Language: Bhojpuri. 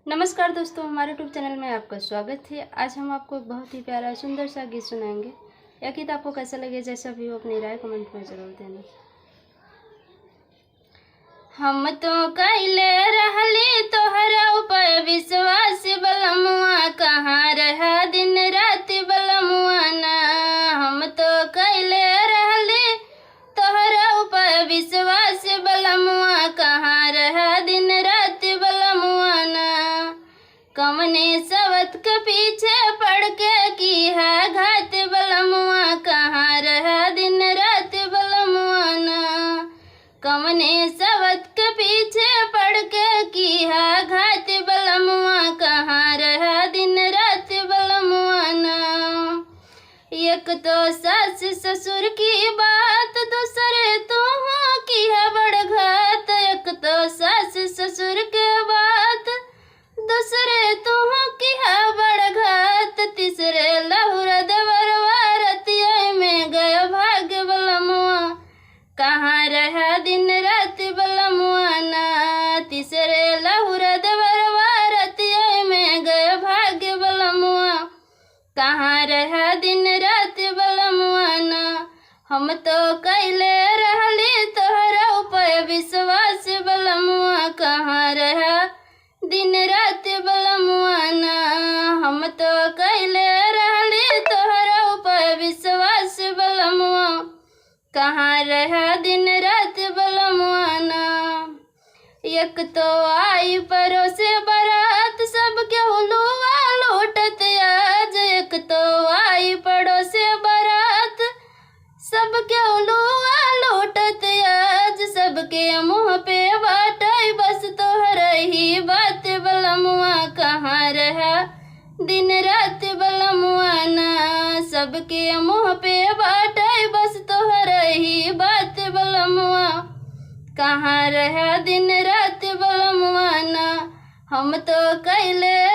नमस्कार दोस्तों, हमारे यूट्यूब चैनल में आपका स्वागत है। आज हम आपको एक बहुत ही प्यारा सुंदर सा गीत सुनाएंगे। यह गीत आपको कैसा लगे, जैसा भी हो अपनी राय कमेंट में जरूर देना। हम तो कैले रहली तोहरा ऊपर विश्वास, बलमुआ कहाँ रहा दिन रात बलमुआ ना। हम तो कैले रहली तोहरा ऊपर विश्वास, बलमुआ कहाँ रहा दिन रात बलमुआ ना। कमने सवत के पीछे पड़ के की है घात, बलमुआ कहाँ रहा दिन रात बलमुआ ना। कमने सवत के पीछे पड़ के की है घात, बलमुआ कहाँ रहा दिन रात बलमुआ ना। एक तो सास ससुर की बात, दूसरे तो की है बड़ घात। एक तो सास ससुर के बात, दूसरे तो की है बड़ घात। तीसरे लहुरा देवरवा रतिया में गयो भाग, बलमुआ कहाँ रहा दिन रात बलमुआ ना। तीसरे लहुरा देवरवा रतिया में गयो भाग, बलमुआ कहाँ रहा दिन रात बलमुआ ना। हम तो कैले रहली तोहरा ऊपर विश्वास, बलमुआ कहाँ रहा दिन रात बलमुआ ना। हम तो कैले रहली तोहरा ऊपर विश्वास, बलमुआ कहाँ रहा दिन रात बलमुआ ना। एक तो आई परोसे बारात, सबके हुलुआ लूटत आज। एक तो आई पड़ोसे बारात, सबके हुलुआ लूटत आज। सबके मुँह पे बाटाई बस तोहर ही बात, बलमुआ कहाँ रहा दिन रात बलमुआ ना। सबके मुँह पे बाटाई बस तोहर ही बात, बलमुआ कहाँ रहा दिन रात बलमुआ ना। हम तो कैले